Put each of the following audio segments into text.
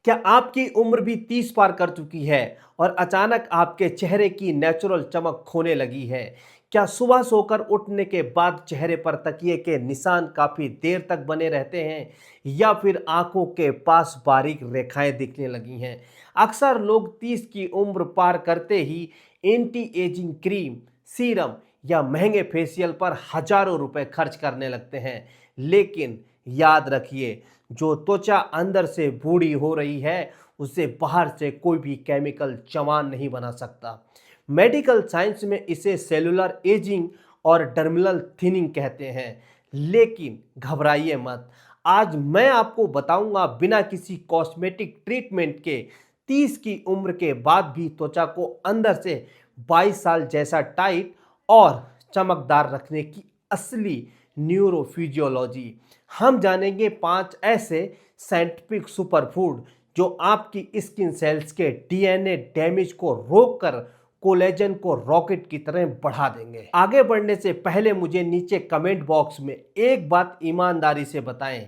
क्या आपकी उम्र भी 30 पार कर चुकी है और अचानक आपके चेहरे की नेचुरल चमक खोने लगी है? क्या सुबह सोकर उठने के बाद चेहरे पर तकिए के निशान काफ़ी देर तक बने रहते हैं या फिर आंखों के पास बारीक रेखाएं दिखने लगी हैं? अक्सर लोग 30 की उम्र पार करते ही एंटी एजिंग क्रीम, सीरम या महंगे फेशियल पर हजारों रुपए खर्च करने लगते हैं। लेकिन याद रखिए, जो त्वचा अंदर से बूढ़ी हो रही है उसे बाहर से कोई भी केमिकल जवान नहीं बना सकता। मेडिकल साइंस में इसे सेलुलर एजिंग और डर्मिनल थिनिंग कहते हैं। लेकिन घबराइए मत, आज मैं आपको बताऊंगा बिना किसी कॉस्मेटिक ट्रीटमेंट के 30 की उम्र के बाद भी त्वचा को अंदर से 22 साल जैसा टाइट और चमकदार रखने की असली न्यूरोफिजियोलॉजी। हम जानेंगे 5 ऐसे साइंटिफिक सुपरफूड जो आपकी स्किन सेल्स के डीएनए डैमेज को रोककर कोलेजन को रॉकेट की तरह बढ़ा देंगे। आगे बढ़ने से पहले मुझे नीचे कमेंट बॉक्स में एक बात ईमानदारी से बताएं,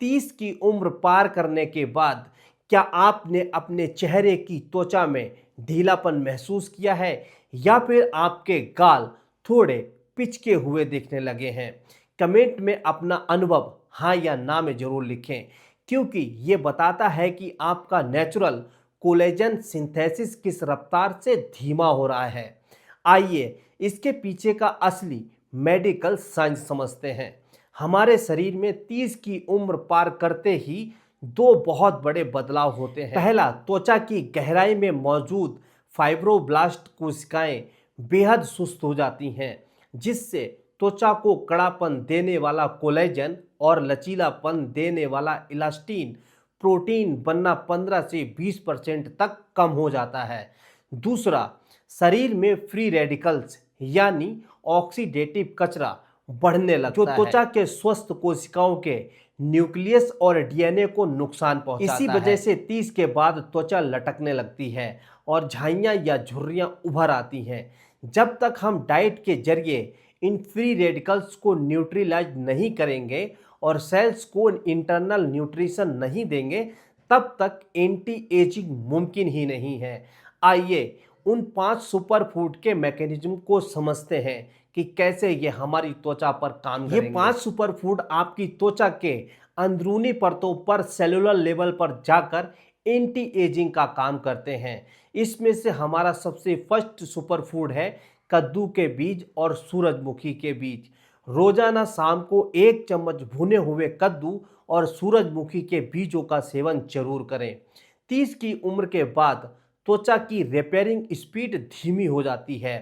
30 की उम्र पार करने के बाद क्या आपने अपने चेहरे की त्वचा में ढीलापन महसूस किया है या फिर आपके गाल थोड़े पिचके हुए दिखने लगे हैं? कमेंट में अपना अनुभव हाँ या ना में जरूर लिखें, क्योंकि ये बताता है कि आपका नेचुरल कोलेजन सिंथेसिस किस रफ्तार से धीमा हो रहा है। आइए इसके पीछे का असली मेडिकल साइंस समझते हैं। हमारे शरीर में 30 की उम्र पार करते ही दो बहुत बड़े बदलाव होते हैं। पहला, त्वचा की गहराई में मौजूद फाइब्रोब्लास्ट कोशिकाएं बेहद सुस्त हो जाती हैं, जिससे त्वचा को कड़ापन देने वाला कोलेजन और लचीलापन देने वाला इलास्टिन प्रोटीन बनना 15 से 20% तक कम हो जाता है। दूसरा, शरीर में फ्री रेडिकल्स यानी ऑक्सीडेटिव कचरा बढ़ने लगता है, जो त्वचा के स्वस्थ कोशिकाओं के न्यूक्लियस और डीएनए को नुकसान पहुंचाता है। इसी वजह से 30 के बाद त्वचा लटकने लगती है और झाइयां या झुर्रियां उभर आती हैं। जब तक हम डाइट के जरिए इन फ्री रेडिकल्स को न्यूट्रलाइज नहीं करेंगे और सेल्स को इंटरनल न्यूट्रिशन नहीं देंगे, तब तक एंटी एजिंग मुमकिन ही नहीं है। आइए उन 5 सुपर फूड के मैकेनिज्म को समझते हैं कि कैसे ये हमारी त्वचा पर काम करेंगे। ये 5 सुपर फूड आपकी त्वचा के अंदरूनी परतों पर सेलुलर लेवल पर जाकर एंटी एजिंग का काम करते हैं। इसमें से हमारा सबसे फर्स्ट सुपर फूड है कद्दू के बीज और सूरजमुखी के बीज। रोजाना शाम को 1 चम्मच भुने हुए कद्दू और सूरजमुखी के बीजों का सेवन जरूर करें। 30 की उम्र के बाद त्वचा की रिपेयरिंग स्पीड धीमी हो जाती है।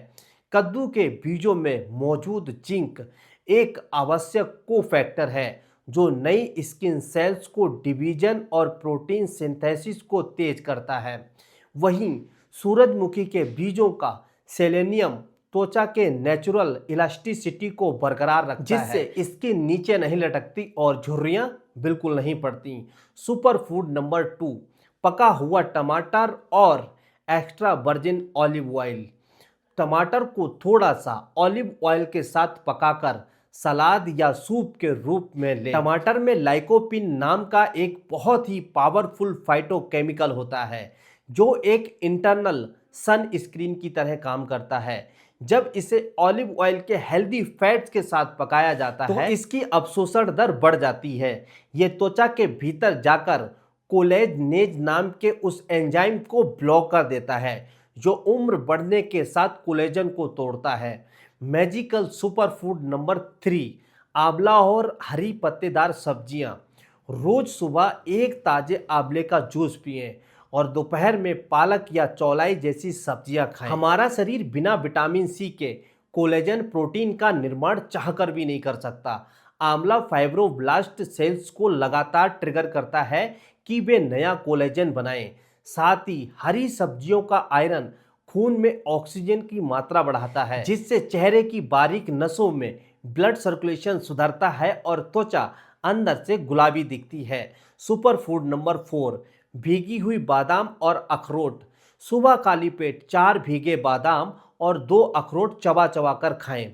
कद्दू के बीजों में मौजूद जिंक एक आवश्यक कोफैक्टर है जो नई स्किन सेल्स को डिवीजन और प्रोटीन सिंथेसिस को तेज करता है। वहीं सूरजमुखी के बीजों का सेलेनियम त्वचा के नेचुरल इलास्टिसिटी को बरकरार रखता है, जिससे स्किन नीचे नहीं लटकती और झुर्रियां बिल्कुल नहीं पड़ती। सुपर फूड नंबर 2, पका हुआ टमाटर और एक्स्ट्रा वर्जिन ऑलिव ऑयल। टमाटर को थोड़ा सा ऑलिव ऑयल के साथ पकाकर सलाद या सूप के रूप में लें। टमाटर में लाइकोपिन नाम का एक बहुत ही पावरफुल फाइटोकेमिकल होता है जो एक इंटरनल सन स्क्रीन की तरह काम करता है। जब इसे ऑलिव ऑयल के हेल्दी फैट्स के साथ पकाया जाता है तो इसकी अवशोषण दर बढ़ जाती है। ये त्वचा के भीतर जाकर कोलेजनेज नाम के उस एंजाइम को ब्लॉक कर देता है जो उम्र बढ़ने के साथ कोलेजन को तोड़ता है। मैजिकल सुपर फूड नंबर 3, आंवला और हरी पत्तेदार सब्जियां। रोज सुबह एक ताजे आंवले का जूस पिएं और दोपहर में पालक या चौलाई जैसी सब्जियां खाएं। हमारा शरीर बिना विटामिन सी के कोलेजन प्रोटीन का निर्माण चाहकर भी नहीं कर सकता। आंवला फाइब्रोब्लास्ट सेल्स को लगातार ट्रिगर करता है कि वे नया कोलेजन बनाएं। साथ ही हरी सब्जियों का आयरन खून में ऑक्सीजन की मात्रा बढ़ाता है, जिससे चेहरे की बारीक नसों में ब्लड सर्कुलेशन सुधरता है और त्वचा अंदर से गुलाबी दिखती है। सुपर फूड नंबर 4, भीगी हुई बादाम और अखरोट। सुबह खाली पेट 4 भीगे बादाम और 2 अखरोट चबा चबा कर खाएं।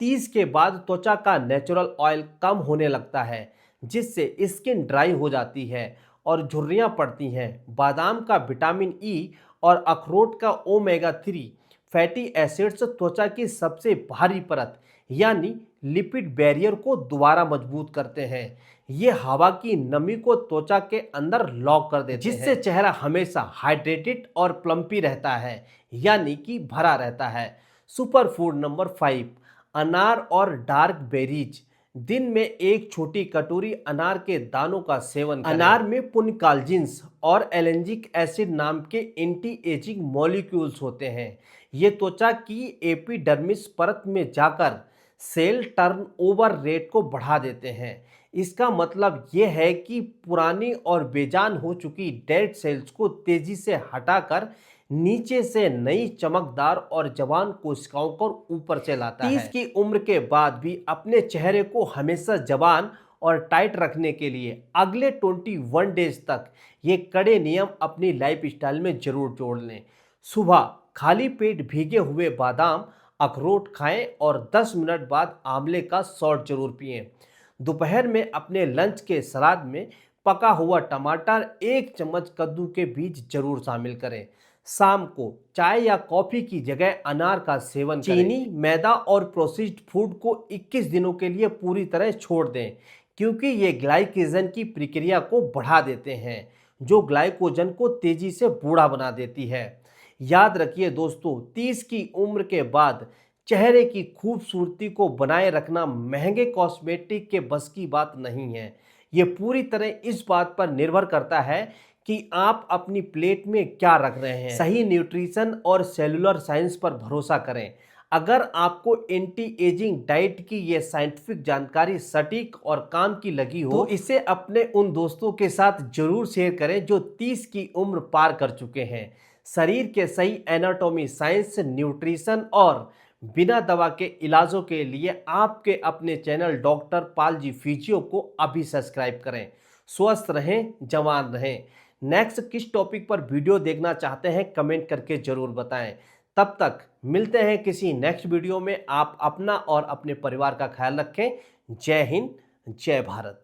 30 के बाद त्वचा का नेचुरल ऑयल कम होने लगता है, जिससे स्किन ड्राई हो जाती है और झुर्रियां पड़ती हैं। बादाम का विटामिन ई और अखरोट का ओमेगा 3 फैटी एसिड्स त्वचा की सबसे भारी परत यानी लिपिड बैरियर को दोबारा मजबूत करते हैं। ये हवा की नमी को त्वचा के अंदर लॉक कर देते हैं, जिससे चेहरा हमेशा हाइड्रेटेड और प्लम्पी रहता है, यानी कि भरा रहता है। सुपर फूड नंबर 5, अनार और डार्क बेरीज। दिन में एक छोटी कटोरी अनार के दानों का सेवन करें। अनार में पुनकाल्जिन्स और एलेंजिक एसिड नाम के एंटी एजिंग मॉलिक्यूल्स होते हैं। ये त्वचा की एपिडर्मिस परत में जाकर सेल टर्नओवर रेट को बढ़ा देते हैं। इसका मतलब ये है कि पुरानी और बेजान हो चुकी डेड सेल्स को तेजी से हटाकर नीचे से नई चमकदार और जवान कोशिकाओं को ऊपर से लाता है। 30 की उम्र के बाद भी अपने चेहरे को हमेशा जवान और टाइट रखने के लिए अगले 21 डेज तक ये कड़े नियम अपनी लाइफस्टाइल में जरूर जोड़ लें। सुबह खाली पेट भीगे हुए बादाम अखरोट खाएं और 10 मिनट बाद आंवले का शॉट जरूर पिएं। दोपहर में अपने लंच के सलाद में पका हुआ टमाटर, 1 चम्मच कद्दू के बीज जरूर शामिल करें। शाम को चाय या कॉफी की जगह अनार का सेवन करें। चीनी, मैदा और प्रोसेस्ड फूड को 21 दिनों के लिए पूरी तरह छोड़ दें, क्योंकि ये ग्लाइकेशन की प्रक्रिया को बढ़ा देते हैं, जो ग्लाइकोजन को तेजी से बूढ़ा बना देती है। याद रखिए दोस्तों, 30 की उम्र के बाद चेहरे की खूबसूरती को बनाए रखना महंगे कॉस्मेटिक के बस की बात नहीं है। ये पूरी तरह इस बात पर निर्भर करता है कि आप अपनी प्लेट में क्या रख रहे हैं। सही न्यूट्रिशन और सेलुलर साइंस पर भरोसा करें। अगर आपको एंटी एजिंग डाइट की ये साइंटिफिक जानकारी सटीक और काम की लगी हो तो इसे अपने उन दोस्तों के साथ जरूर शेयर करें जो 30 की उम्र पार कर चुके हैं। शरीर के सही एनाटॉमी, साइंस, न्यूट्रिशन और बिना दवा के इलाजों के लिए आपके अपने channel doctor Pal ji physio को अभी सब्सक्राइब करें। स्वस्थ रहें, जवान रहें। नेक्स्ट किस टॉपिक पर वीडियो देखना चाहते हैं कमेंट करके जरूर बताएं। तब तक मिलते हैं किसी नेक्स्ट वीडियो में। आप अपना और अपने परिवार का ख्याल रखें। जय हिंद, जय भारत।